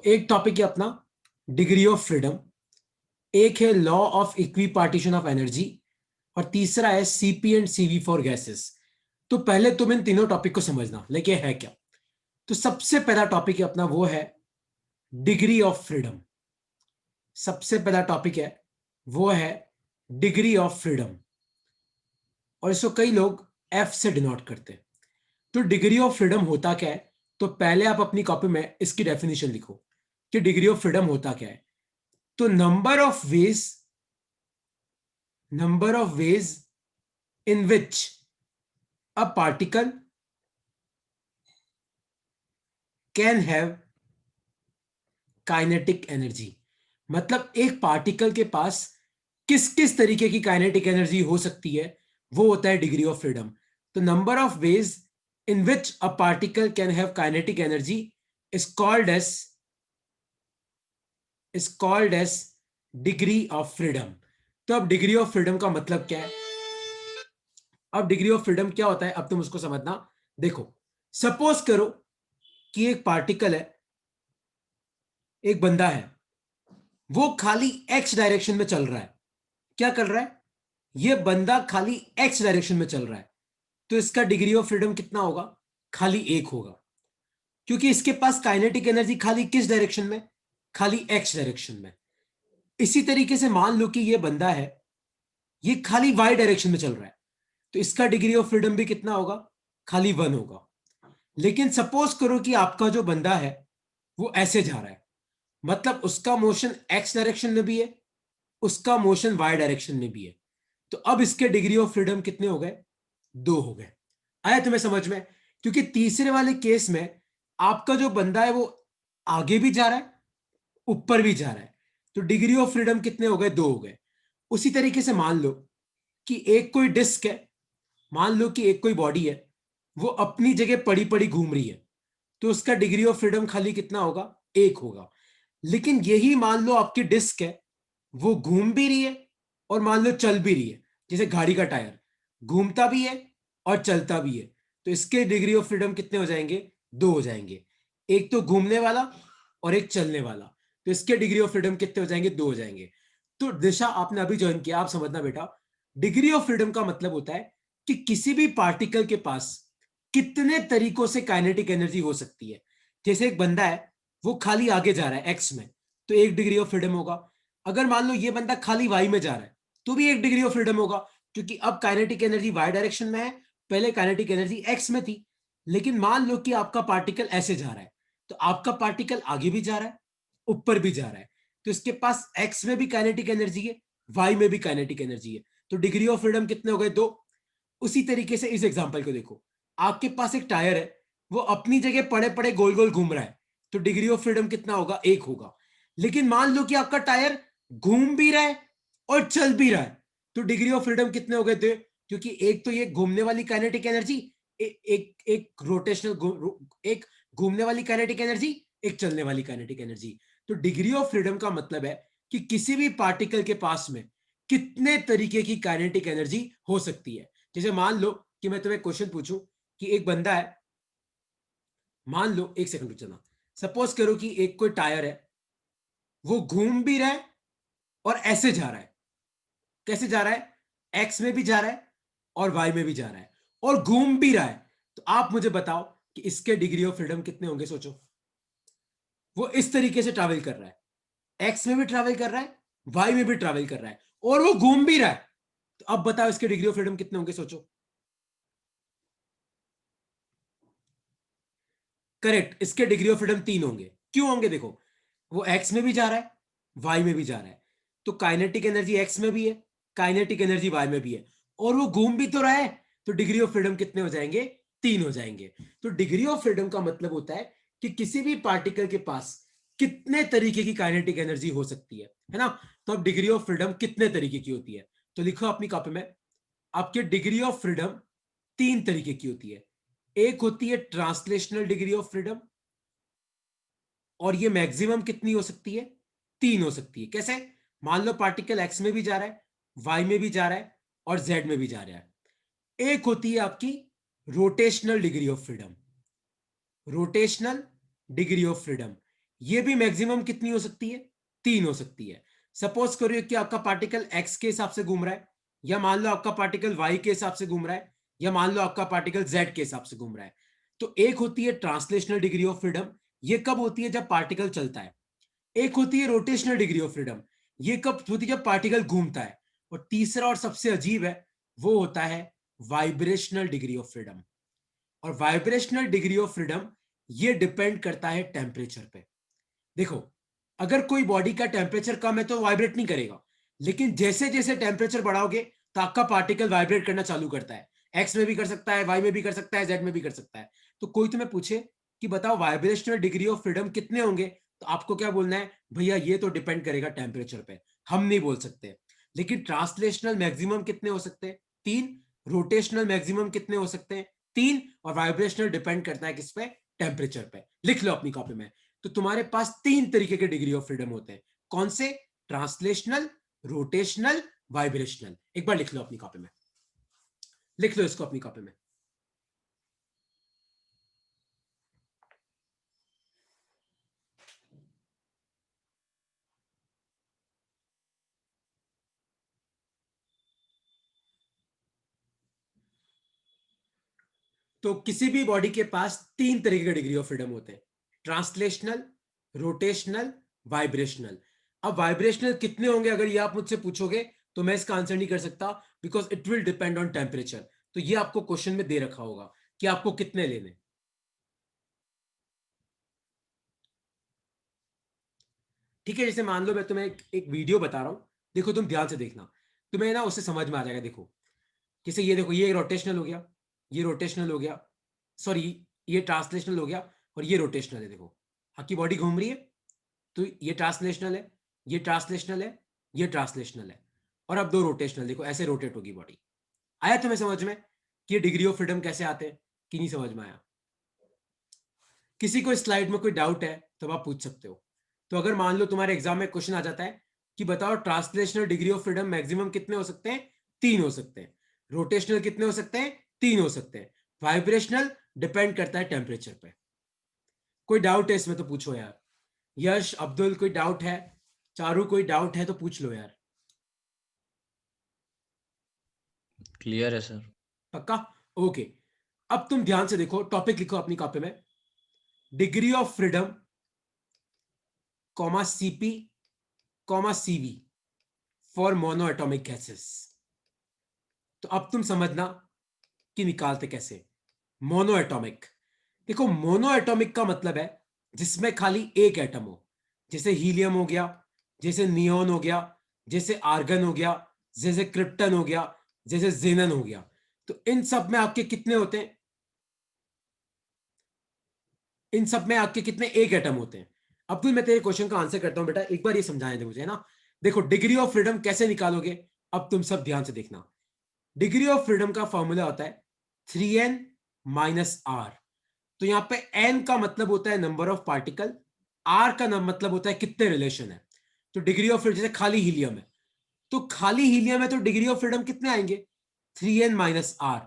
एक टॉपिक है अपना डिग्री ऑफ फ्रीडम, एक है law of equi partition of energy और तीसरा है CP and CV for gases. तो पहले तुम इन तीनों टॉपिक को समझना लेकिन है क्या। तो सबसे पहला टॉपिक है अपना वो है डिग्री ऑफ फ्रीडम। सबसे पहला टॉपिक है वो है डिग्री ऑफ फ्रीडम और इसको कई लोग एफ से डिनोट करते हैं। तो डिग्री ऑफ फ्रीडम होता क्या है? तो पहले आप अपनी कॉपी में इसकी डेफिनेशन लिखो कि डिग्री ऑफ फ्रीडम होता क्या है। तो number of ways in which a particle can have kinetic energy. मतलब एक पार्टिकल के पास किस किस तरीके की काइनेटिक एनर्जी हो सकती है, वो होता है डिग्री ऑफ फ्रीडम। तो number of ways in which a particle can have kinetic energy is called as degree of freedom. तो अब डिग्री ऑफ फ्रीडम का मतलब क्या है? अब डिग्री ऑफ फ्रीडम क्या होता है अब तुम उसको समझना। देखो, सपोज करो कि एक पार्टिकल है, एक बंदा है, वो खाली एक्स डायरेक्शन में चल रहा है। क्या कर रहा है? ये बंदा खाली एक्स डायरेक्शन में चल रहा है। तो इसका डिग्री ऑफ फ्रीडम कितना होगा? खाली एक होगा, क्योंकि इसके पास काइनेटिक एनर्जी खाली किस डायरेक्शन में? खाली एक्स डायरेक्शन में। इसी तरीके से मान लो कि ये बंदा है, ये खाली वाई डायरेक्शन में चल रहा है, तो इसका डिग्री ऑफ फ्रीडम भी कितना होगा? खाली वन होगा। लेकिन सपोज करो कि आपका जो बंदा है वो ऐसे जा रहा है, मतलब उसका मोशन एक्स डायरेक्शन में भी है, उसका मोशन वाई डायरेक्शन में भी है। तो अब इसके डिग्री ऑफ फ्रीडम कितने हो गए? दो हो गए। आया तुम्हें समझ में? क्योंकि तीसरे वाले केस में आपका जो बंदा है वो आगे भी जा रहा है, ऊपर भी जा रहा है, तो डिग्री ऑफ फ्रीडम कितने हो गए? दो हो गए। उसी तरीके से मान लो कि एक कोई डिस्क है, मान लो कि एक कोई बॉडी है, वो अपनी जगह पड़ी पड़ी घूम रही है, तो उसका डिग्री ऑफ फ्रीडम खाली कितना होगा? एक होगा। लेकिन यही मान लो आपकी डिस्क है, वो घूम भी रही है और मान लो चल भी रही है, जैसे गाड़ी का टायर घूमता भी है और चलता भी है, तो इसके डिग्री ऑफ फ्रीडम कितने हो जाएंगे? दो हो जाएंगे। एक तो घूमने वाला और एक चलने वाला, तो इसके डिग्री ऑफ फ्रीडम कितने हो जाएंगे? दो हो जाएंगे। तो दिशा आपने अभी ज्वाइन किया, आप समझना बेटा, डिग्री ऑफ फ्रीडम का मतलब होता है कि किसी भी पार्टिकल के पास कितने तरीकों से काइनेटिक एनर्जी हो सकती है। जैसे एक बंदा है, वो खाली आगे जा रहा है एक्स में, तो एक डिग्री ऑफ फ्रीडम होगा। अगर मान लो ये बंदा खाली वाई में जा रहा है, तो भी एक डिग्री ऑफ फ्रीडम होगा, क्योंकि अब काइनेटिक एनर्जी वाई डायरेक्शन में है, पहले काइनेटिक एनर्जी एक्स में थी। लेकिन मान लो कि आपका पार्टिकल ऐसे जा रहा है, तो आपका पार्टिकल आगे भी जा रहा है, ऊपर भी जा रहा है, तो इसके पास एक्स में भी काइनेटिक एनर्जी है, वाई में भी काइनेटिक एनर्जी है, तो डिग्री ऑफ फ्रीडम कितने हो गए? दो। उसी तरीके से इस एग्जांपल को देखो, आपके पास एक टायर है, वो अपनी जगह पड़े पड़े गोल गोल घूम रहा है, तो डिग्री ऑफ फ्रीडम कितना होगा? एक होगा। लेकिन मान लो कि आपका टायर घूम भी रहा है और चल भी रहा है, तो डिग्री ऑफ फ्रीडम कितने हो गए थे? क्योंकि एक तो ये घूमने वाली काइनेटिक एनर्जी, एक एक रोटेशनल, एक घूमने वाली काइनेटिक एनर्जी, एक चलने वाली काइनेटिक एनर्जी। तो डिग्री ऑफ फ्रीडम का मतलब है कि किसी भी पार्टिकल के पास में कितने तरीके की काइनेटिक एनर्जी हो सकती है। जैसे मान लो कि मैं तुम्हें क्वेश्चन पूछूं कि एक बंदा है, मान लो, एक सेकंड रुक जाना, सपोज करो कि एक कोई टायर है, वो घूम भी रहा है और ऐसे जा रहा है। कैसे जा रहा है? एक्स में भी जा रहा है और वाई में भी जा रहा है और घूम भी रहा है। तो आप मुझे बताओ कि इसके डिग्री ऑफ फ्रीडम कितने होंगे? सोचो, वो इस तरीके से ट्रैवल कर रहा है, एक्स में भी ट्रैवल कर रहा है, वाई में भी ट्रैवल कर रहा है और वो घूम भी रहा है। तो अब बताओ इसके डिग्री ऑफ फ्रीडम कितने होंगे? सोचो। करेक्ट, इसके डिग्री ऑफ फ्रीडम तीन होंगे। क्यों होंगे? देखो, वो एक्स में भी जा रहा है, वाई में भी जा रहा है, तो काइनेटिक एनर्जी एक्स में भी है, काइनेटिक एनर्जी वाई में भी है, और वो घूम भी तो रहा है, तो डिग्री ऑफ फ्रीडम कितने हो जाएंगे? तीन हो जाएंगे। तो डिग्री ऑफ फ्रीडम का मतलब होता है कि किसी भी पार्टिकल के पास कितने तरीके की काइनेटिक एनर्जी हो सकती है ना। तो अब डिग्री ऑफ फ्रीडम कितने तरीके की होती है? तो लिखो अपनी कॉपी में, आपके डिग्री ऑफ फ्रीडम तीन तरीके की होती है। एक होती है ट्रांसलेशनल डिग्री ऑफ फ्रीडम, और ये मैक्सिमम कितनी हो सकती है? तीन हो सकती है। कैसे? मान लो पार्टिकल एक्स में भी जा रहा है, वाई में भी जा रहा है और जेड में भी जा रहा है। एक होती है आपकी rotational degree of freedom, rotational degree of freedom. ये भी मैक्सिमम कितनी हो सकती है, 3 हो सकती है। सपोज करिए कि आपका पार्टिकल एक्स के हिसाब से घूम रहा है, या मान लो आपका पार्टिकल वाई के हिसाब से घूम रहा है, या मान लो आपका पार्टिकल जेड के हिसाब से घूम रहा है। तो एक होती है ट्रांसलेशनल डिग्री ऑफ फ्रीडम, ये कब होती है, जब पार्टिकल चलता है। एक होती है रोटेशनल डिग्री ऑफ फ्रीडम, ये कब होती है, जब पार्टिकल घूमता है। और तीसरा और सबसे अजीब है, वो होता है वाइब्रेशनल डिग्री ऑफ फ्रीडम। और वाइब्रेशनल डिग्री ऑफ फ्रीडम ये डिपेंड करता है टेम्परेचर पे। देखो, अगर कोई बॉडी का टेम्परेचर कम है तो वाइब्रेट नहीं करेगा, लेकिन जैसे जैसे टेम्परेचर बढ़ाओगे तो आपका पार्टिकल वाइब्रेट करना चालू करता है। एक्स में भी कर सकता है, वाई में भी कर सकता है, जेड में भी कर सकता है। तो कोई तुम्हें पूछे कि बताओ वाइब्रेशनल डिग्री ऑफ फ्रीडम कितने होंगे, तो आपको क्या बोलना है, भैया ये तो डिपेंड करेगा टेम्परेचर पे, हम नहीं बोल सकते। लेकिन ट्रांसलेशनल मैक्सिमम कितने हो सकते हैं, 3। रोटेशनल मैक्सिमम कितने हो सकते हैं, 3। और वाइब्रेशनल डिपेंड करता है किस पे, टेम्परेचर पे। लिख लो अपनी कॉपी में। तो तुम्हारे पास 3 तरीके के डिग्री ऑफ फ्रीडम होते हैं। कौन से, ट्रांसलेशनल, रोटेशनल, वाइब्रेशनल। एक बार लिख लो अपनी कॉपी में, लिख लो इसको अपनी कॉपी में। तो किसी भी बॉडी के पास 3 तरीके के डिग्री ऑफ फ्रीडम होते हैं, ट्रांसलेशनल, रोटेशनल, वाइब्रेशनल। अब वाइब्रेशनल कितने होंगे अगर ये आप मुझसे पूछोगे, तो मैं इसका आंसर नहीं कर सकता, because it will depend on temperature. तो ये आपको क्वेश्चन में दे रखा होगा कि आपको कितने लेने। ठीक है, जैसे मान लो मैं तुम्हें एक वीडियो बता रहा हूं, देखो तुम ध्यान से देखना, तुम्हें ना उससे समझ में आ जाएगा। देखो, जैसे ये देखो, ये रोटेशनल हो गया, ये रोटेशनल हो गया, सॉरी ये ट्रांसलेशनल हो गया, और ये रोटेशनल है। देखो, आपकी बॉडी घूम रही है, तो ये ट्रांसलेशनल है, ये ट्रांसलेशनल है, ये ट्रांसलेशनल है। और अब दो रोटेशनल, देखो ऐसे रोटेट होगी बॉडी। आया तुम्हें समझ में कि ये डिग्री ऑफ फ्रीडम कैसे आते हैं, कि नहीं समझ में आया? किसी को स्लाइड में कोई डाउट है तो आप पूछ सकते हो। तो अगर मान लो तुम्हारे एग्जाम में क्वेश्चन आ जाता है कि बताओ translational degree of freedom maximum कितने हो सकते हैं, 3 हो सकते हैं। रोटेशनल कितने हो सकते हैं, 3 हो सकते हैं। वाइब्रेशनल डिपेंड करता है टेम्परेचर पे। कोई डाउट है इसमें तो पूछो यार। यश, अब्दुल, कोई डाउट है? चारू, कोई डाउट है तो पूछ लो यार। क्लियर है सर। पक्का? ओके। अब तुम ध्यान से देखो, टॉपिक लिखो अपनी कॉपी में, degree of freedom comma CP comma CV for mono atomic gases. तो अब तुम समझना कि निकालते कैसे। मोनो एटॉमिक, देखो मोनो एटॉमिक का मतलब है जिसमें खाली एक एटम हो, जैसे हीलियम हो गया, जैसे नियोन हो गया, जैसे आर्गन हो गया, जैसे क्रिप्टन हो गया, जैसे जेनन हो गया। तो इन सब में आपके कितने होते हैं, इन सब में आपके कितने, एक एटम होते हैं। अब तो मैं तेरे क्वेश्चन का आंसर करता हूं बेटा, एक बार ये समझाने दे मुझे ना। देखो, डिग्री ऑफ फ्रीडम कैसे निकालोगे, अब तुम सब ध्यान से देखना। डिग्री ऑफ फ्रीडम का फॉर्मूला होता है 3n - r। तो यहां पे n का मतलब होता है नंबर ऑफ पार्टिकल, r का मतलब होता है कितने रिलेशन है। तो डिग्री ऑफ फ्रीडम, जैसे खाली हीलियम है, तो खाली हीलियम है तो डिग्री ऑफ फ्रीडम कितने आएंगे, 3n - r।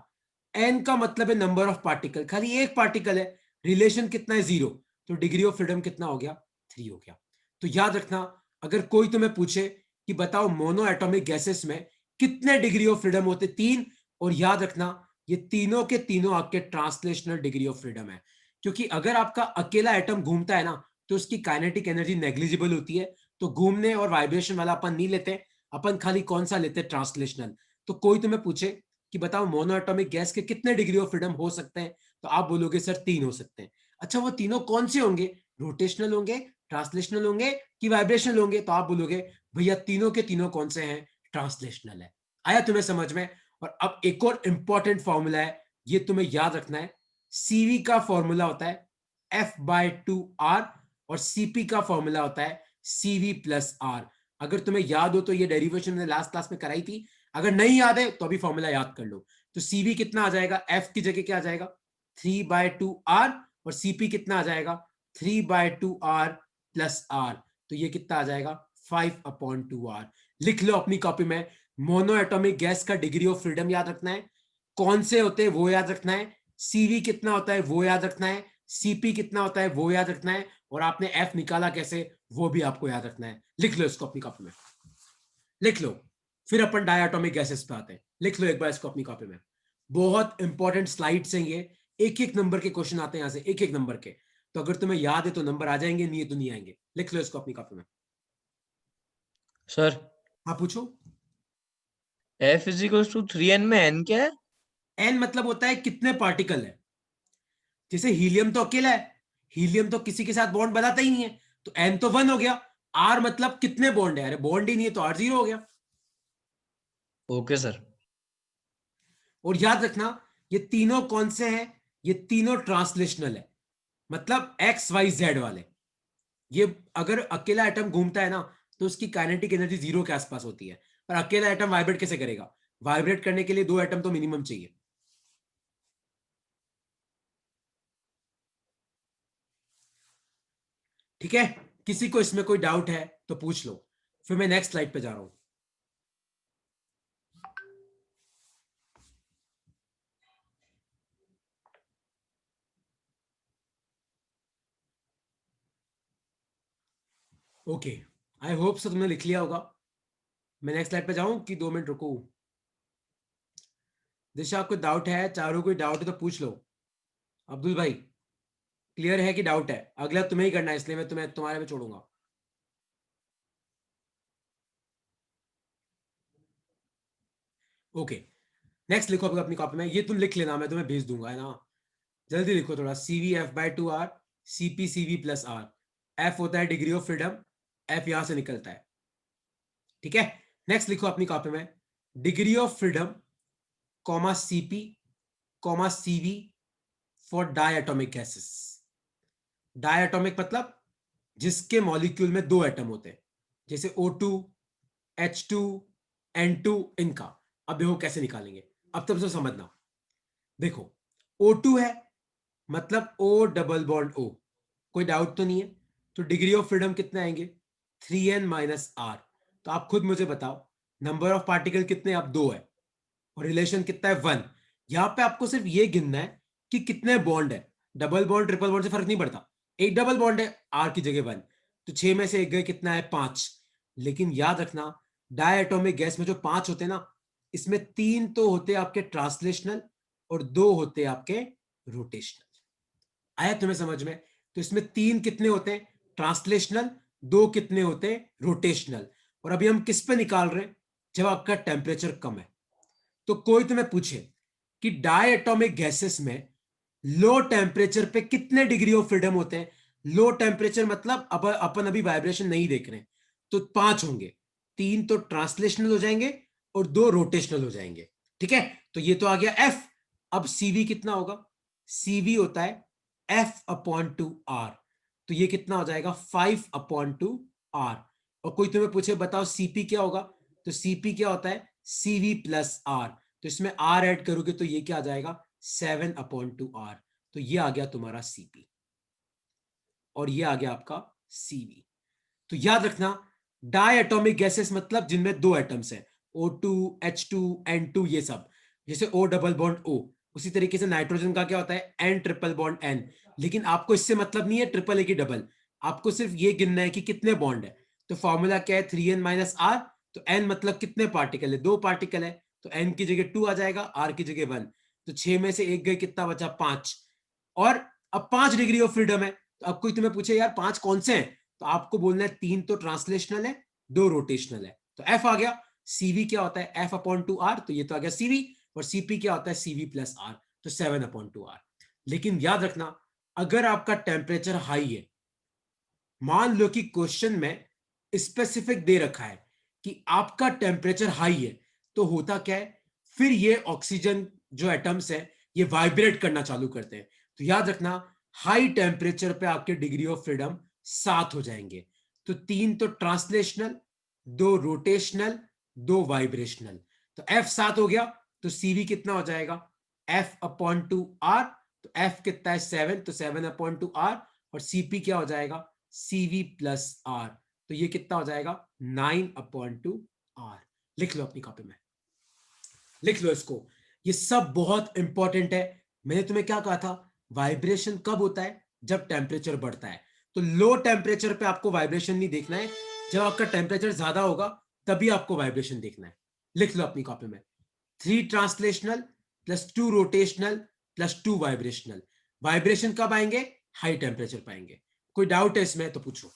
n का मतलब है नंबर ऑफ पार्टिकल, खाली एक पार्टिकल है, रिलेशन कितना है, 0। तो डिग्री ऑफ फ्रीडम कितना हो गया, 3 हो गया। तो याद रखना, अगर कोई तुम्हें पूछे कि बताओ मोनो एटॉमिक गैसेस में कितने डिग्री ऑफ फ्रीडम होते, 3। और याद रखना, ये तीनों के तीनों आपके ट्रांसलेशनल डिग्री ऑफ फ्रीडम है। क्योंकि अगर आपका अकेला एटम घूमता है ना, तो उसकी काइनेटिक एनर्जी नेग्लिजिबल होती है। तो घूमने और वाइब्रेशन वाला अपन नहीं लेते, अपन खाली कौन सा लेते हैं, ट्रांसलेशनल। तो कोई तुम्हें पूछे कि बताओ मोनो एटॉमिक गैस के कितने डिग्री ऑफ फ्रीडम हो सकते हैं, तो आप बोलोगे सर 3 हो सकते हैं। अच्छा, वो तीनों कौन से होंगे, रोटेशनल होंगे, ट्रांसलेशनल होंगे, कि वाइब्रेशनल होंगे? तो आप बोलोगे भैया तीनों के तीनों कौन से हैं, ट्रांसलेशनल है। आया तुम्हें समझ में? और अब एक और इंपॉर्टेंट फॉर्मूला है, ये तुम्हें याद रखना है। सीवी का फॉर्मूला होता है F/2R, और सीपी का फॉर्मूला होता है CV+R। अगर तुम्हें याद हो तो ये डेरिवेशन मैंने लास्ट क्लास में कराई थी, अगर नहीं याद है तो अभी फॉर्मूला याद कर लो। तो सीवी कितना आ जाएगा, एफ की जगह क्या आ जाएगा, 3/2R, और सीपी कितना आ जाएगा, 3/2R+R। तो ये कितना आ जाएगा, 5/2R। लिख लो अपनी कॉपी में। मोनो एटॉमिक गैस का डिग्री ऑफ फ्रीडम याद रखना है, कौन से होते हैं वो याद रखना है, सीवी कितना होता है वो याद रखना है, सीपी कितना होता है वो याद रखना है, और आपने एफ निकाला कैसे वो भी आपको याद रखना है। लिख लो इसको अपनी कॉपी में, लिख लो। फिर अपन डायटोमिक गैसेस पे आते हैं, लिख लो एक बार इसको अपनी कॉपी में। बहुत इंपॉर्टेंट स्लाइड्स हैं ये, एक एक नंबर के क्वेश्चन आते हैं यहां से, एक एक नंबर के। तो अगर तुम्हें याद है तो नंबर आ जाएंगे, नहीं है तो नहीं आएंगे। लिख लो इसको अपनी कॉपी में। सर हाँ पूछो। F is equal to 3n में n क्या है? एन मतलब होता है कितने पार्टिकल है। जैसे हीलियम तो अकेला है, हीलियम तो किसी के साथ बॉन्ड बनाता ही नहीं है, तो एन तो 1 हो गया। आर मतलब कितने बॉन्ड है, अरे बॉन्ड ही नहीं है तो आर 0 हो गया। Okay sir. और याद रखना ये तीनों कौन से हैं, ये तीनों ट्रांसलेशनल है, मतलब एक्स वाई जेड वाले। ये अगर अकेला एटम घूमता है ना तो उसकी काइनेटिक एनर्जी 0 के आसपास होती है, पर अकेला एटम वाइब्रेट कैसे करेगा, वाइब्रेट करने के लिए 2 एटम तो मिनिमम चाहिए। ठीक है, किसी को इसमें कोई डाउट है तो पूछ लो, फिर मैं नेक्स्ट स्लाइड पे जा रहा हूं। ओके, आई होप सो तुमने लिख लिया होगा। मैं नेक्स्ट स्लाइड पे जाऊं कि 2 मिनट रुकूं? दिशा आपको डाउट है, चारों कोई डाउट है तो पूछ लो। अब्दुल भाई क्लियर है कि डाउट है? अगला तुम्हें ही करना है इसलिए मैं तुम्हें तुम्हारे में छोड़ूंगा। ओके, नेक्स्ट लिखो अपनी कॉपी में, ये तुम लिख लेना, मैं तुम्हें भेज दूंगा, है ना? जल्दी लिखो थोड़ा। CV F/2R, CP CV+R। F होता है डिग्री ऑफ फ्रीडम, एफ यहां से निकलता है। ठीक है, नेक्स्ट लिखो अपनी कॉपी में, degree of freedom comma CP comma CV for diatomic gases. Diatomic मतलब जिसके मॉलिक्यूल में 2 एटम होते हैं, जैसे O2, H2, N2 इनका। अब देखो कैसे निकालेंगे, अब तुम सब समझना। देखो O2 है मतलब O डबल बॉन्ड O, कोई डाउट तो नहीं है। तो डिग्री ऑफ फ्रीडम कितने आएंगे, 3n - R। तो आप खुद मुझे बताओ नंबर ऑफ पार्टिकल कितने, अब 2 है, और रिलेशन कितना है, 1। यहां पे आपको सिर्फ ये गिनना है कि कितने बॉन्ड है, डबल बॉन्ड ट्रिपल बॉन्ड से फर्क नहीं पड़ता। एक डबल बॉन्ड है, आर की जगह 1, तो 6 में से एक गए, कितना है, 5। लेकिन याद रखना डायटोमिक गैस में जो 5 होते हैं ना, इसमें 3 तो होते हैं आपके ट्रांसलेशनल और 2 होते हैं आपके रोटेशनल। आया तुम्हें समझ में? तो इसमें 3 कितने होते हैं, ट्रांसलेशनल, 2 कितने होते हैं, रोटेशनल। और अभी हम किस पे निकाल रहे हैं, जब आपका टेम्परेचर कम है। तो कोई तुम्हें पूछे कि डायटोमिक गैसेस में लो टेम्परेचर पे कितने डिग्री ऑफ फ्रीडम होते हैं, लो टेम्परेचर मतलब अब अपन अभी वाइब्रेशन नहीं देख रहे हैं, तो 5 होंगे। 3 तो ट्रांसलेशनल हो जाएंगे और 2 रोटेशनल हो जाएंगे। ठीक है, तो ये तो आ गया एफ। अब सीवी कितना होगा, सीवी होता है F/2R। तो ये कितना हो जाएगा, 5/2R। और कोई तुम्हें पूछे बताओ सीपी क्या होगा, तो सीपी क्या होता है, CV+R। तो इसमें R ऐड करोगे तो ये क्या आ जाएगा, 7/2R। तो ये आ गया तुम्हारा सीपी और ये आ गया आपका सीवी। तो याद रखना डायटोमिक गैसेस मतलब जिनमें 2 एटम्स है, O2, H2, N2 ये सब। जैसे O डबल बॉन्ड O, उसी तरीके से नाइट्रोजन का क्या होता है, N ट्रिपल बॉन्ड N। लेकिन आपको इससे मतलब नहीं है ट्रिपल ए की डबल, आपको सिर्फ ये गिनना है कि कितने बॉन्ड है। तो फॉर्मूला क्या है, 3n - R। तो n मतलब कितने पार्टिकल है, 2 पार्टिकल है, तो n की जगह 2 आ जाएगा, R की जगह 1। तो 6 में से एक गए, कितना बचा, 5। और अब 5 डिग्री ऑफ फ्रीडम है, तो अब कोई तुम्हें पूछे यार 5 कौन से हैं, तो आपको बोलना है 3 तो ट्रांसलेशनल है, 2 रोटेशनल है। तो एफ आ गया। सीवी क्या होता है, F/2R, तो ये तो आ गया सीवी। और सीपी क्या होता है, CV+R, तो 7/2R। लेकिन याद रखना अगर आपका टेम्परेचर हाई है, मान लो कि क्वेश्चन में स्पेसिफिक दे रखा है कि आपका टेम्परेचर हाई है, तो होता क्या है, फिर ये ऑक्सीजन जो एटम्स है ये वाइब्रेट करना चालू करते हैं। तो याद रखना हाई टेम्परेचर पे आपके डिग्री ऑफ फ्रीडम 7 हो जाएंगे। तो 3 तो ट्रांसलेशनल, 2 रोटेशनल, 2 वाइब्रेशनल। तो F 7 हो गया, तो CV कितना हो जाएगा, F/2R। तो F कितना है, 7, तो 7/2R। और CP क्या हो जाएगा, CV+R। तो ये कितना हो जाएगा, 9/2R। लिख लो अपनी कॉपी में, लिख लो इसको, ये सब बहुत इंपॉर्टेंट है। मैंने तुम्हें क्या कहा था, वाइब्रेशन कब होता है, जब टेम्परेचर बढ़ता है। तो लो टेम्परेचर पे आपको वाइब्रेशन नहीं देखना है, जब आपका टेम्परेचर ज्यादा होगा तभी आपको वाइब्रेशन देखना है। लिख लो अपनी कॉपी में, 3 translational plus 2 rotational plus 2 vibrational. Vibration कब आएंगे? हाई टेम्परेचर पाएंगे। कोई डाउट है इसमें तो पूछो।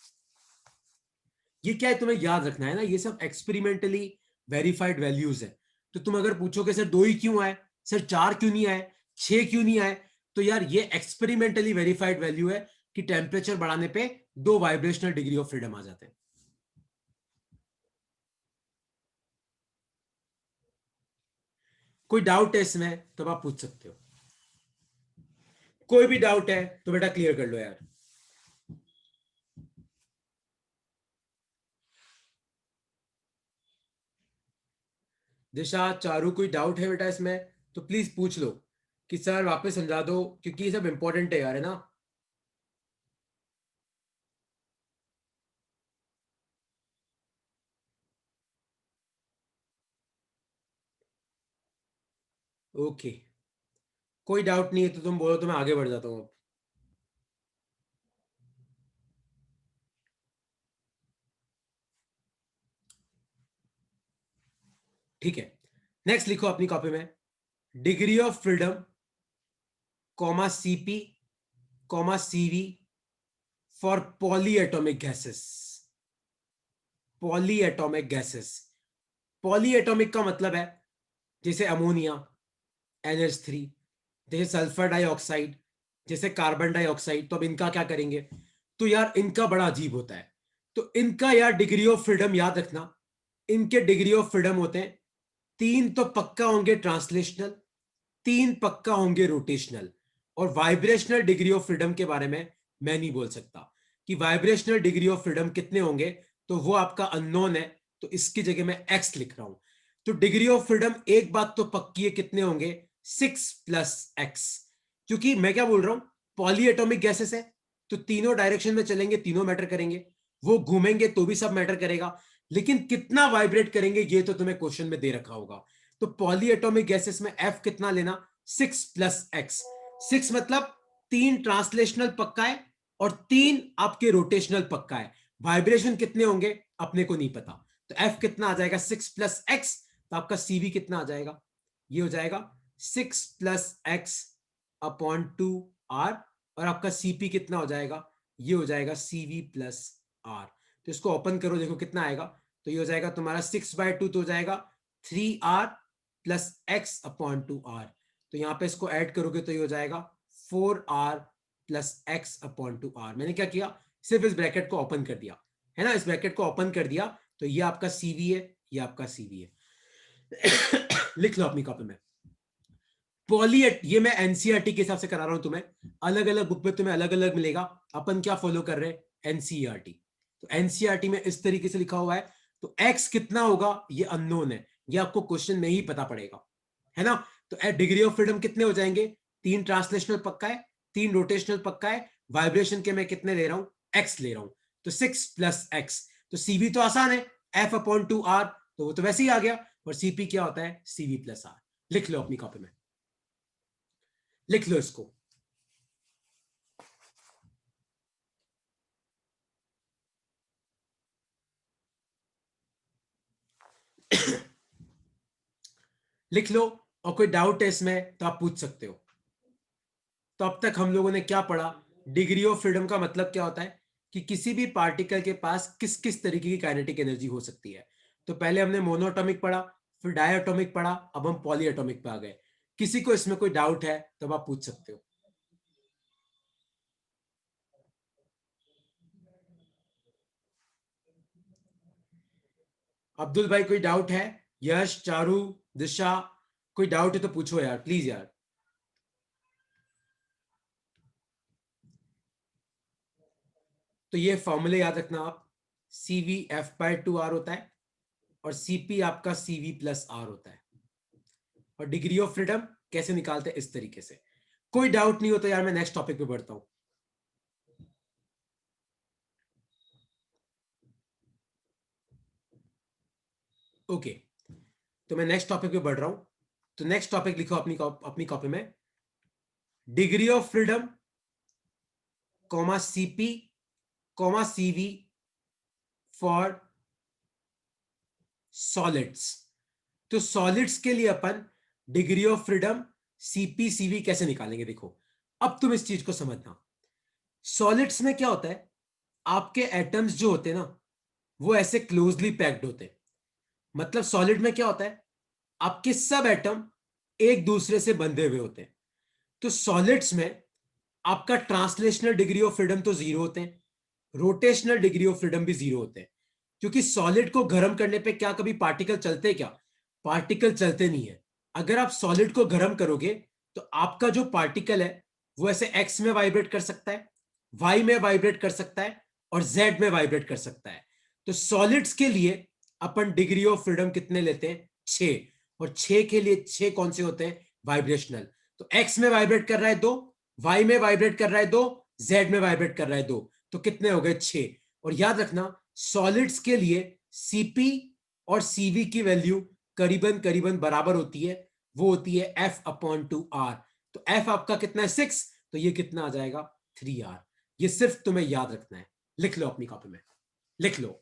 ये क्या है, तुम्हें याद रखना है ना, ये सब एक्सपेरिमेंटली वेरीफाइड वैल्यूज है। तो तुम अगर पूछोगे सर 2 ही क्यों आए, सर 4 क्यों नहीं आए, 6 क्यों नहीं आए, तो यार ये एक्सपेरिमेंटली वेरीफाइड वैल्यू है कि टेम्परेचर बढ़ाने पे 2 वाइब्रेशनल डिग्री ऑफ फ्रीडम आ जाते हैं। कोई डाउट है इसमें तो आप पूछ सकते हो। कोई भी डाउट है तो बेटा क्लियर कर लो यार। दिशा, चारू, कोई डाउट है बेटा इसमें तो प्लीज पूछ लो कि सर वापस समझा दो, क्योंकि ये सब इंपॉर्टेंट है यार, है ना। ओके, कोई डाउट नहीं है तो तुम बोलो तो मैं आगे बढ़ जाता हूँ अब। ठीक है, नेक्स्ट लिखो अपनी कॉपी में, degree of freedom comma CP comma CV for polyatomic gases. Polyatomic gases, polyatomic का मतलब है जैसे अमोनिया NH3, जैसे सल्फर डाइऑक्साइड, जैसे कार्बन डाइऑक्साइड। तो अब इनका क्या करेंगे, तो यार इनका बड़ा अजीब होता है। तो इनका यार डिग्री ऑफ फ्रीडम याद रखना, इनके डिग्री ऑफ फ्रीडम होते हैं 3 तो पक्का होंगे ट्रांसलेशनल, 3 पक्का होंगे रोटेशनल। और वाइब्रेशनल डिग्री ऑफ फ्रीडम के बारे में मैं नहीं बोल सकता कि वाइब्रेशनल डिग्री ऑफ फ्रीडम कितने होंगे, तो वो आपका अननोन है, तो इसकी जगह मैं एक्स लिख रहा हूं। तो डिग्री ऑफ फ्रीडम एक बात तो पक्की है, कितने होंगे, 6 प्लस एक्स। क्योंकि मैं क्या बोल रहा हूं, पॉलीएटॉमिक गैसेस है तो तीनों डायरेक्शन में चलेंगे, तीनों मैटर करेंगे, वो घूमेंगे तो भी सब मैटर करेगा, लेकिन कितना वाइब्रेट करेंगे ये तो तुम्हें क्वेश्चन में दे रखा होगा। तो पॉलीएटॉमिक गैसेस में एफ कितना लेना, 6 प्लस एक्स। 6 मतलब 3 ट्रांसलेशनल पक्का है और 3 आपके रोटेशनल पक्का है। वाइब्रेशन कितने होंगे अपने को नहीं पता, तो एफ कितना आ जाएगा, 6 प्लस एक्स। तो आपका सीवी कितना आ जाएगा, ये हो जाएगा 6 प्लस एक्स अपॉन 2 आर। और आपका सीपी कितना हो जाएगा, ये हो जाएगा सीवी प्लस आर। तो इसको ओपन करो, देखो कितना आएगा। तो ये हो जाएगा तुम्हारा 6/2, तो हो जाएगा 3R plus x upon 2R। तो यहां पे इसको ऐड करोगे तो ये हो जाएगा 4R plus x upon 2R। मैंने क्या किया, सिर्फ इस ब्रैकेट को ओपन कर दिया, है ना, इस ब्रैकेट को ओपन कर दिया। तो ये आपका सीवी है, ये आपका सीवी है। लिख लो अपनी कॉपी में, पॉलीएट, ये मैं एनसीईआरटी के हिसाब से करा रहा हूं तुम्हें, अलग अलग बुक में तुम्हें अलग अलग मिलेगा। अपन क्या फॉलो कर रहे हैं, एनसीईआरटी। तो एनसीईआरटी में इस तरीके से लिखा हुआ है। तो एक्स कितना होगा ये अननोन है, ये आपको क्वेश्चन में ही पता पड़ेगा, है ना। तो डिग्री ऑफ फ्रीडम कितने हो जाएंगे, 3 ट्रांसलेशनल पक्का है, 3 रोटेशनल पक्का है, वाइब्रेशन के मैं कितने ले रहा हूं, एक्स ले रहा हूं। तो 6 प्लस एक्स। तो सीवी तो आसान है, एफ अपॉन 2R, तो वो तो वैसे ही आ गया। और सीपी क्या होता है, सीवी प्लस आर। लिख लो अपनी कॉपी में, लिख लो इसको। लिख लो, और कोई डाउट है इसमें तो आप पूछ सकते हो। तो अब तक हम लोगों ने क्या पढ़ा, डिग्री ऑफ फ्रीडम का मतलब क्या होता है कि किसी भी पार्टिकल के पास किस किस तरीके की काइनेटिक एनर्जी हो सकती है। तो पहले हमने मोनोएटॉमिक पढ़ा, फिर डायएटॉमिक पढ़ा, अब हम पॉलीएटॉमिक पे आ गए। किसी को इसमें कोई डाउट है तो आप पूछ सकते हो। अब्दुल भाई कोई डाउट है, यश, चारू, दिशा, कोई डाउट है तो पूछो यार, प्लीज यार। तो ये फॉर्मूले याद रखना आप, सीवी F/2R होता है और सीपी आपका सीवी प्लस आर होता है। और डिग्री ऑफ फ्रीडम कैसे निकालते हैं, इस तरीके से। कोई डाउट नहीं हो तो यार मैं नेक्स्ट टॉपिक पे बढ़ता हूं। ओके, तो मैं नेक्स्ट टॉपिक पे बढ़ रहा हूं। तो नेक्स्ट टॉपिक लिखो अपनी कॉपी में, degree of freedom comma CP comma CV for solids. तो सॉलिड्स के लिए अपन degree of freedom CP CV कैसे निकालेंगे? देखो, अब तुम इस चीज को समझना। सॉलिड्स में क्या होता है, आपके एटम्स जो होते हैं ना, वो ऐसे क्लोजली पैक्ड होते हैं। मतलब सॉलिड में क्या होता है, आपके सब एटम एक दूसरे से बंधे हुए होते हैं। तो सॉलिड्स में आपका ट्रांसलेशनल डिग्री ऑफ फ्रीडम तो जीरो होते हैं, रोटेशनल डिग्री ऑफ फ्रीडम भी जीरो होते हैं। क्योंकि सॉलिड को गर्म करने पे क्या कभी पार्टिकल चलते? क्या पार्टिकल चलते नहीं है। अगर आप सॉलिड को गर्म करोगे तो आपका जो पार्टिकल है वो ऐसे एक्स में वाइब्रेट कर सकता है, वाई में वाइब्रेट कर सकता है, और जेड में वाइब्रेट कर सकता है। तो सॉलिड्स के लिए अपन डिग्री ऑफ फ्रीडम कितने लेते हैं? 6। और 6 के लिए 6 कौन से होते हैं? वाइब्रेशनल। तो एक्स में वाइब्रेट कर रहा है 2, वाई में वाइब्रेट कर रहा है 2, जेड में वाइब्रेट कर रहा है 2। तो कितने हो गए? 6। और याद रखना, सॉलिड्स के लिए CP और CV की वैल्यू करीबन करीबन बराबर होती है, वो होती है F/2R। तो F आपका कितना है? 6। तो ये कितना आ जाएगा? 3R। ये सिर्फ तुम्हें याद रखना है, लिख लो अपनी कॉपी में, लिख लो।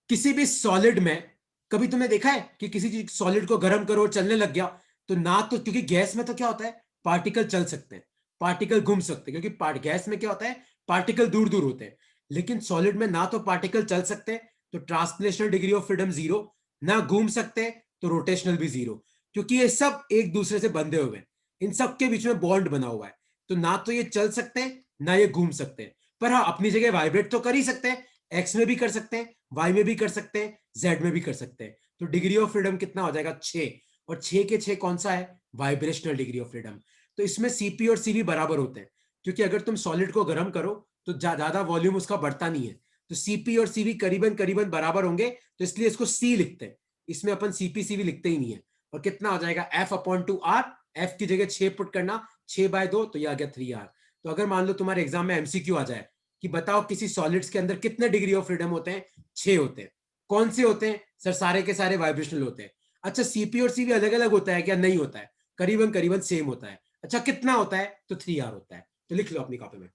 किसी भी सॉलिड में कभी तुमने देखा है कि किसी चीज सॉलिड को गर्म करो चलने लग गया? तो ना तो, क्योंकि गैस में तो क्या होता है, पार्टिकल चल सकते हैं, पार्टिकल घूम सकते हैं, क्योंकि गैस में क्या होता है, पार्टिकल दूर दूर होते हैं। लेकिन सॉलिड में ना तो पार्टिकल चल सकते हैं, तो translational degree of freedom zero, ना घूम सकते तो रोटेशनल भी जीरो, क्योंकि ये सब एक दूसरे से बंधे हुए हैं, इन सब के बीच में बॉन्ड बना हुआ है। तो ना तो ये चल सकते हैं ना ये घूम सकते हैं, पर हाँ अपनी जगह वाइब्रेट तो कर ही सकते हैं, एक्स में भी कर सकते हैं, वाई में भी कर सकते हैं, जेड में भी कर सकते हैं। तो डिग्री ऑफ फ्रीडम कितना हो जाएगा? 6। और 6 के 6 कौन सा है? Vibrational degree of freedom. तो इसमें CP और CV बराबर होते हैं, क्योंकि अगर तुम सॉलिड को गर्म करो तो ज्यादा वॉल्यूम उसका बढ़ता नहीं है। तो CP और CV करीबन करीबन बराबर होंगे, तो इसलिए इसको C लिखते हैं। इसमें अपन CP/CV लिखते ही नहीं है। और कितना हो जाएगा? F/2R। F की जगह 6 पुट करना, 6/2, तो ये आ गया 3R। तो अगर मान लो तुम्हारे एग्जाम में MCQ आ जाए कि बताओ किसी सॉलिड्स के अंदर कितने डिग्री ऑफ फ्रीडम होते हैं? 6 होते हैं। कौन से होते हैं सर? सारे के सारे वाइब्रेशनल होते हैं। अच्छा, CP और CV अलग अलग होता है क्या? नहीं होता है, करीबन करीबन सेम होता है। अच्छा, कितना होता है? तो 3R होता है। तो लिख लो अपनी कॉपी में।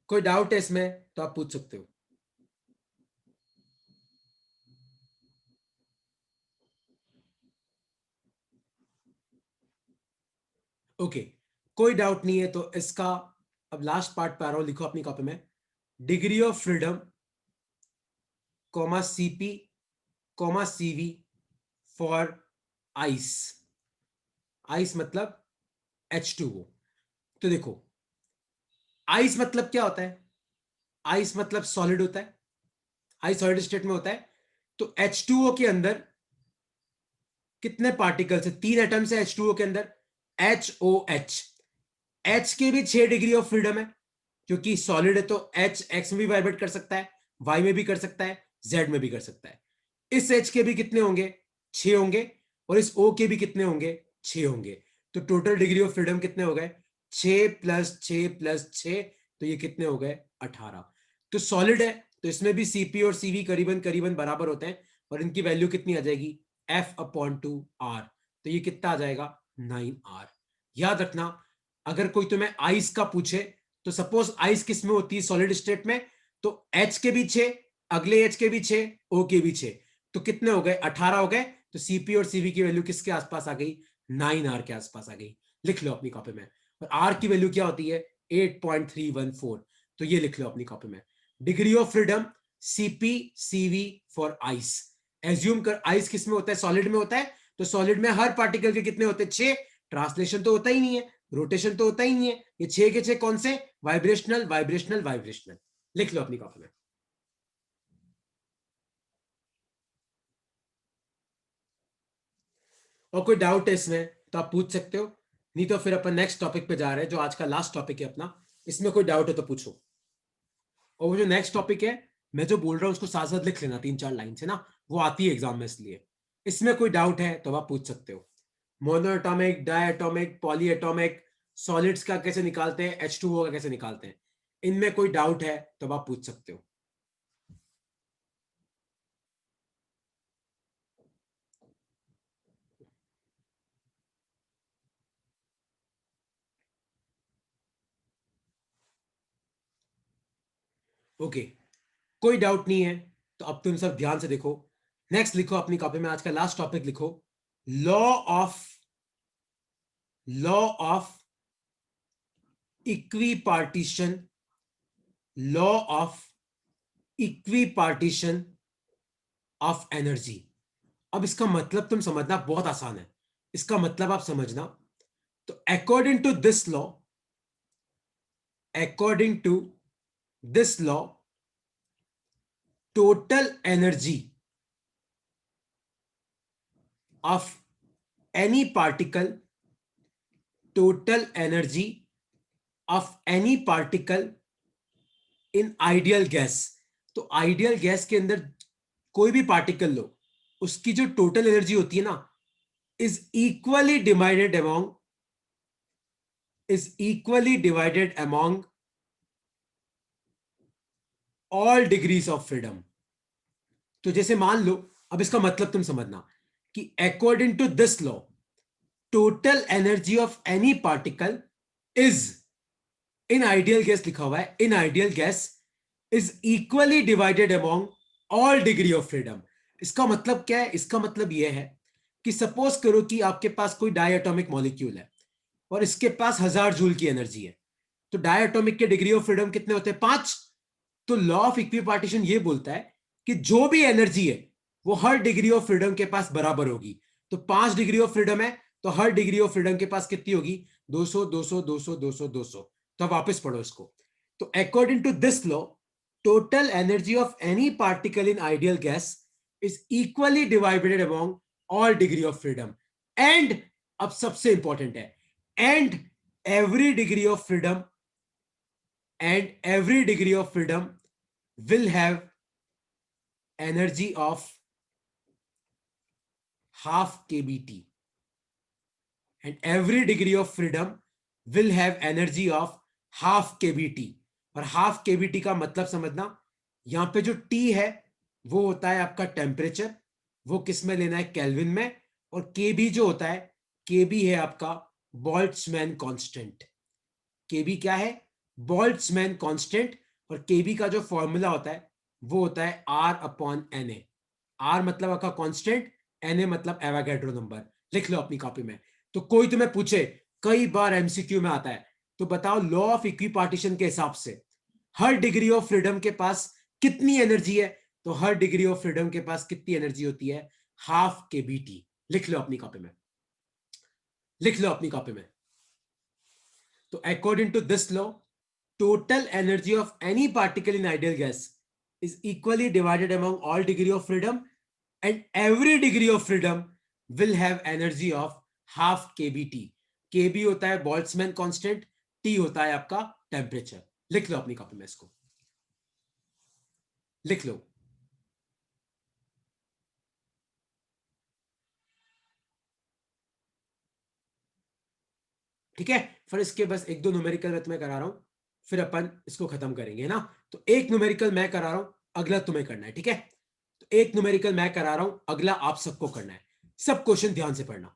कोई डाउट है इसमें तो आप पूछ सकते हो। ओके, कोई डाउट नहीं है तो इसका अब लास्ट पार्ट पे आ रहा हूं, लिखो अपनी कॉपी में। Degree of freedom CP CV for ice. Ice मतलब H2O। तो देखो, आइस मतलब क्या होता है? आइस मतलब सॉलिड होता है, आइस सॉलिड स्टेट में होता है। तो H2O के अंदर कितने पार्टिकल्स है? 3 एटम्स है H2O के अंदर, HOH। H के भी 6 डिग्री ऑफ फ्रीडम है, क्योंकि सॉलिड है तो H एक्स में भी वाइब्रेट कर सकता है, वाई में भी कर सकता है, जेड में भी कर सकता है। इस H के भी कितने होंगे? 6 होंगे। और इस O के भी कितने होंगे? 6 होंगे। तो टोटल डिग्री ऑफ फ्रीडम कितने हो गए? 6 + 6 + 6। तो ये कितने हो गए? 18। तो सॉलिड है तो इसमें भी CP और CV करीबन करीबन बराबर होते हैं, और इनकी वैल्यू कितनी आ जाएगी? F/2R। तो ये कितना आ जाएगा? 9R। याद रखना, अगर कोई तुम्हें आइस का पूछे, तो सपोज आइस किस में होती है? सॉलिड स्टेट में। तो H के भी 6, अगले H के भी 6, O के भी 6। तो कितने हो गए? 18 हो गए। तो CP और CV की वैल्यू किसके आसपास आ गई? 9R के आसपास आ गई। लिख लो अपनी कॉपी में। और R की वैल्यू क्या होती है? 8.314। तो ये लिख लो अपनी कॉपी में। Degree of freedom CP/CV for ice. Assume कर आइस किस में होता है? सॉलिड में होता है। तो सॉलिड में हर पार्टिकल के कितने होते हैं? 6। ट्रांसलेशन तो होता ही नहीं है, रोटेशन तो होता ही नहीं है। ये 6 के 6 कौन से? Vibrational vibrational vibrational. लिख लो अपनी कॉपी में। और कोई डाउट है इसमें तो आप पूछ सकते हो, नहीं तो फिर अपन नेक्स्ट टॉपिक पे जा रहे हैं, जो आज का लास्ट टॉपिक है अपना। इसमें कोई डाउट है तो पूछो। और वो जो नेक्स्ट टॉपिक है, मैं जो बोल रहा हूँ उसको साथ साथ लिख लेना, 3-4 लाइन से ना, वो आती है एग्जाम में, इसलिए इसमें कोई डाउट है तो आप पूछ सकते हो। मोनोएटॉमिक, डायटॉमिक, पॉलीएटॉमिक, सॉलिड्स का कैसे निकालते हैं, H2O का कैसे निकालते हैं, इनमें कोई डाउट है तो आप पूछ सकते हो। ओके, कोई डाउट नहीं है तो अब तुम सब ध्यान से देखो। नेक्स्ट लिखो अपनी कॉपी में, आज का लास्ट टॉपिक लिखो, law of law of equipartition, law of equipartition of energy. अब इसका मतलब तुम समझना बहुत आसान है, इसका मतलब आप समझना। तो according to this law, according to this law, total energy of any particle, total energy of any particle in ideal gas। तो आइडियल गैस के अंदर कोई भी पार्टिकल लो, उसकी जो टोटल एनर्जी होती है ना, is equally divided among, is equally divided among all degrees of freedom. तो जैसे मान लो, अब इसका मतलब तुम समझना कि according to this law, total energy of any particle is, in ideal gas लिखा हुआ है, in ideal gas is equally divided among all degree of freedom. इसका मतलब क्या है? इसका मतलब यह है कि सपोज करो कि आपके पास कोई डायटोमिक मॉलिक्यूल है और इसके पास 1000 जूल की एनर्जी है, तो डायटोमिक के डिग्री ऑफ फ्रीडम कितने होते हैं? 5। तो लॉ ऑफ इक्विपार्टीशन ये बोलता है कि जो भी एनर्जी है वो हर डिग्री ऑफ फ्रीडम के पास बराबर होगी। तो 5 डिग्री ऑफ फ्रीडम है तो हर डिग्री ऑफ फ्रीडम के पास कितनी होगी? 200 200 200 200 200। तो आप वापस पढ़ो इसको। तो according to this law, total energy of any particle in ideal gas is equally divided among all degree of freedom and, अब सबसे इंपॉर्टेंट है, and every degree of freedom, and every degree of freedom will have energy of half kBt, and every degree of freedom will have energy of half kBt। और half kBt का मतलब समझना, यहां पे जो T है वो होता है आपका टेम्परेचर, वो किस में लेना है? केल्विन में। और kB जो होता है, kB है आपका बोल्ट्जमैन कांस्टेंट। kB क्या है? Boltzmann constant. और kB का जो फॉर्मूला होता है वो होता है R/Na। R मतलब आपका कांस्टेंट, Na मतलब एवोगैड्रो नंबर। लिख लो अपनी कॉपी में। तो कोई तुम्हें पूछे, कई बार एमसीक्यू में आता है, तो बताओ लॉ ऑफ इक्विपार्टीशन के हिसाब से हर डिग्री ऑफ फ्रीडम के पास कितनी एनर्जी है? तो हर डिग्री ऑफ फ्रीडम के पास कितनी एनर्जी होती है? Half kBt। लिख लो अपनी कॉपी में, लिख लो अपनी कॉपी में। तो according to this law, total energy of any particle in ideal gas is equally divided among all degree of freedom, and every degree of freedom will have energy of half kBt। kB होता है Boltzmann constant, T होता है आपका temperature. लिख लो अपनी copy में इसको, लिख लो। ठीक है, फिर इसके बस एक दो न्यूमेरिकल मैं तुम्हें करा रहा हूं, फिर अपन इसको खत्म करेंगे ना। तो एक न्यूमेरिकल मैं करा रहा हूं, अगला तुम्हें करना है। ठीक है, तो एक न्यूमेरिकल मैं करा रहा हूं, अगला आप सबको करना है। सब क्वेश्चन ध्यान से पढ़ना,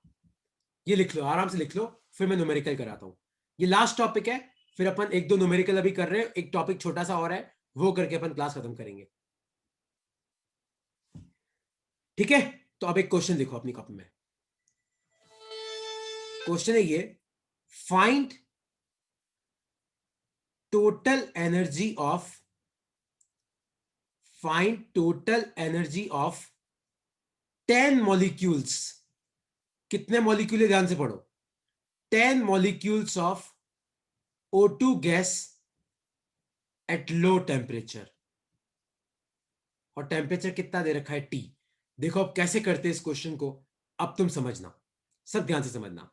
ये लिख लो, आराम से लिख लो, फिर मैं न्यूमेरिकल कराता हूं। ये लास्ट टॉपिक है, फिर अपन एक दो न्यूमेरिकल अभी कर रहे हैं, एक टॉपिक छोटा सा और है, वो करके अपन क्लास खत्म करेंगे। ठीक है, तो अब एक क्वेश्चन लिखो अपनी कॉपी में। क्वेश्चन है ये, find total energy of, find total energy of 10 molecules. कितने मॉलिक्यूल है? ध्यान से पढ़ो। 10 molecules of O2 gas at low temperature. और टेम्परेचर कितना दे रखा है? T। देखो अब कैसे करते हैं इस क्वेश्चन को, अब तुम समझना, सब ध्यान से समझना।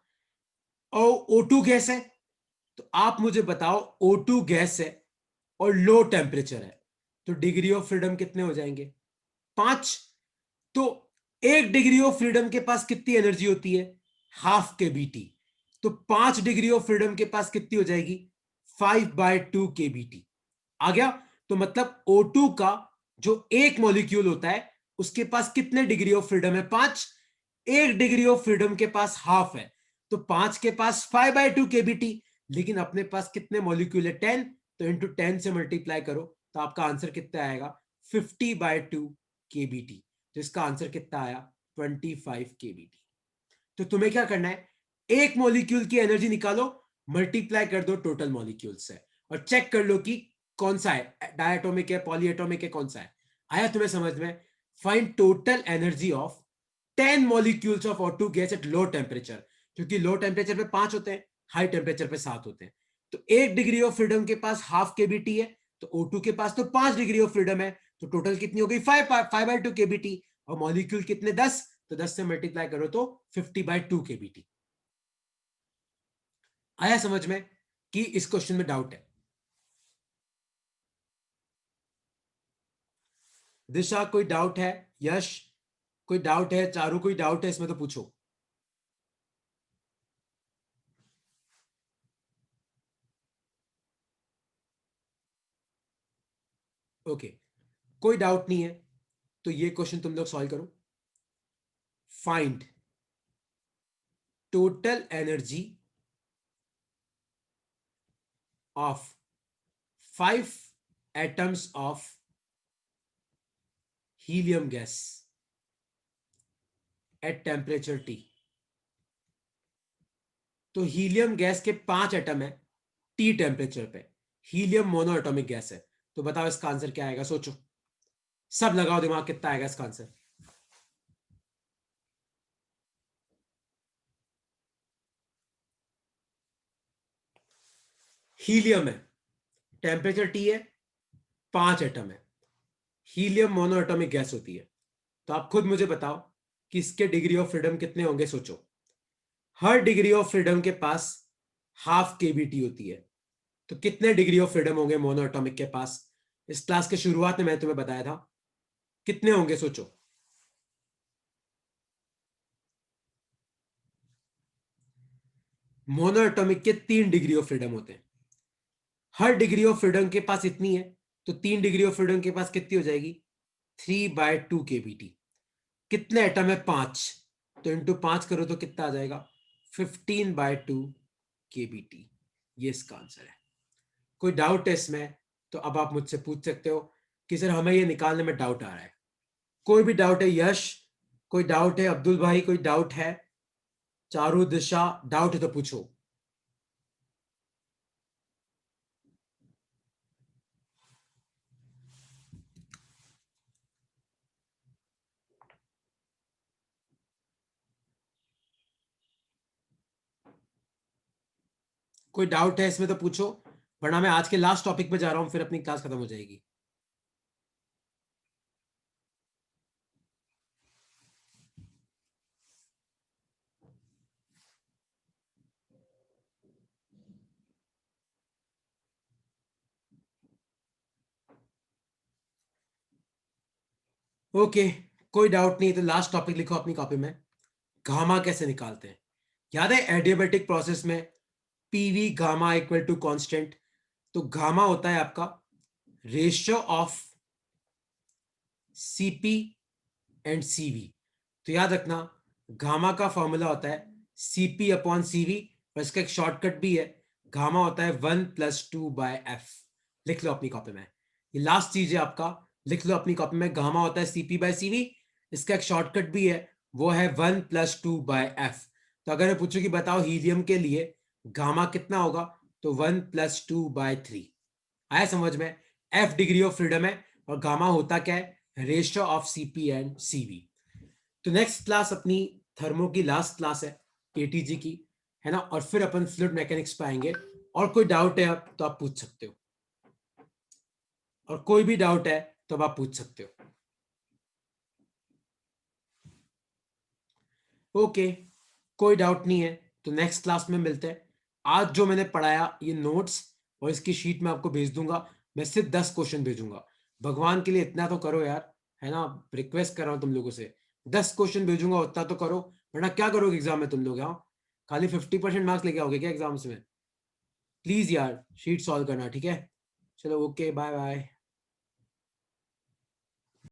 और O2 गैस है, तो आप मुझे बताओ O2 गैस है और लो टेम्परेचर है, तो डिग्री ऑफ फ्रीडम कितने हो जाएंगे? 5। तो एक डिग्री ऑफ फ्रीडम के पास कितनी एनर्जी होती है? Half kBt। तो 5 डिग्री ऑफ फ्रीडम के पास कितनी हो जाएगी? 5/2 kBt। आ गया? तो मतलब O2 का जो एक मॉलिक्यूल होता है उसके पास कितने डिग्री ऑफ फ्रीडम है? 5। एक डिग्री ऑफ फ्रीडम के पास हाफ है, तो 5 के पास 5/2 केबीटी। लेकिन अपने पास कितने मॉलिक्यूल है? 10। तो इंटू 10 से मल्टीप्लाई करो तो आपका आंसर कितना आएगा? 50/2 केबीटी। तो इसका आंसर कितना आया? 25 केबीटी। तो तुम्हें क्या करना है, एक मॉलिक्यूल की एनर्जी निकालो, मल्टीप्लाई कर दो टोटल मॉलिक्यूल से, और चेक कर लो कि कौन सा है, डायटोमिक है, पॉलीएटॉमिक है, कौन सा है। आया तुम्हें समझ में? Find total energy of 10 molecules of O2 gas at low temperature. क्योंकि लो टेम्परेचर पे 5 होते हैं, हाई टेम्परेचर पे 7 होते हैं। तो एक डिग्री ऑफ फ्रीडम के पास हाफ केबीटी है, तो O2 के पास तो 5 डिग्री ऑफ फ्रीडम है, तो टोटल कितनी हो गई? 5/2 केबीटी। और मॉलिक्यूल कितने? 10। तो 10 से मल्टीप्लाई करो तो 50/2 केबीटी। आया समझ में कि इस क्वेश्चन में डाउट है? दिशा कोई डाउट है? यश कोई डाउट है? चारू कोई डाउट है इसमें तो पूछो। ओके, कोई डाउट नहीं है तो ये क्वेश्चन तुम लोग सॉल्व करो। Find total energy of 5 atoms of helium gas at temperature T। तो हीलियम गैस के 5 एटम है T टेम्परेचर पे। हीलियम मोनो एटॉमिक गैस है। तो बताओ इसका आंसर क्या आएगा? सोचो, सब लगाओ दिमाग, कितना आएगा इसका आंसर? हीलियम है, टेम्परेचर T है, 5 एटम है, हीलियम मोनो एटॉमिक गैस होती है। तो आप खुद मुझे बताओ कि इसके डिग्री ऑफ फ्रीडम कितने होंगे? सोचो, हर डिग्री ऑफ फ्रीडम के पास हाफ केबीटी होती है। तो कितने डिग्री ऑफ फ्रीडम होंगे मोनो एटॉमिक के पास? इस क्लास के शुरुआत में मैंने तुम्हें बताया था, कितने होंगे सोचो। मोनो एटॉमिक के 3 डिग्री ऑफ फ्रीडम होते हैं। हर डिग्री ऑफ फ्रीडम के पास इतनी है, तो 3 डिग्री ऑफ फ्रीडम के पास कितनी हो जाएगी? 3/2 केबीटी। कितने एटम है? 5। तो इंटू 5 करो तो कितना आ जाएगा? 15/2 केबीटी। ये इसका आंसर है। कोई डाउट है इसमें तो अब आप मुझसे पूछ सकते हो कि सर हमें ये निकालने में डाउट आ रहा है। कोई भी डाउट है? यश कोई डाउट है? अब्दुल भाई कोई डाउट है? चारू, दिशा, डाउट है तो पूछो। कोई डाउट है इसमें तो पूछो, वरना मैं आज के लास्ट टॉपिक पे जा रहा हूं, फिर अपनी क्लास खत्म हो जाएगी। ओके, कोई डाउट नहीं तो लास्ट टॉपिक लिखो अपनी कॉपी में। गामा कैसे निकालते हैं? याद है एडियाबेटिक प्रोसेस में PV gamma equal to constant. तो गामा होता है आपका ratio of CP and CV. तो याद रखना, गामा का फॉर्मूला होता है सीपी अपॉन सीवी, और इसका एक शॉर्टकट भी है, गामा होता है 1+2/f। लिख लो अपनी कॉपी में, ये लास्ट चीज है आपका, लिख लो अपनी कॉपी में, गामा होता है CP/CV। इसका एक शॉर्टकट भी है, वो है 1+2/f। तो अगर मैं पूछूं कि बताओ हीलियम के लिए गामा कितना होगा, तो 1+2/3। आया समझ में? F डिग्री ऑफ फ्रीडम है और गामा होता क्या है? Ratio of CP and CV. तो नेक्स्ट क्लास अपनी थर्मो की लास्ट क्लास है, एटीजी की, है ना, और फिर अपन फ्लूइड मैकेनिक्स पे आएंगे। और कोई डाउट है आप तो आप पूछ सकते हो, और कोई भी डाउट है तो अब आप पूछ सकते हो। ओके, कोई डाउट नहीं है तो नेक्स्ट क्लास में मिलते हैं। आज जो मैंने पढ़ाया ये नोट्स और इसकी शीट में आपको भेज दूंगा। मैं सिर्फ 10 क्वेश्चन भेजूंगा, भगवान के लिए इतना तो करो यार, है ना, रिक्वेस्ट कर रहा हूं तुम लोगों से। 10 क्वेश्चन भेजूंगा, उतना तो करो, वरना क्या करोगे एग्जाम में तुम लोग? हाँ, खाली 50% मार्क्स लेके आओगे क्या एग्जाम्स में? प्लीज यार शीट सॉल्व करना, ठीक है? चलो ओके बाय बाय।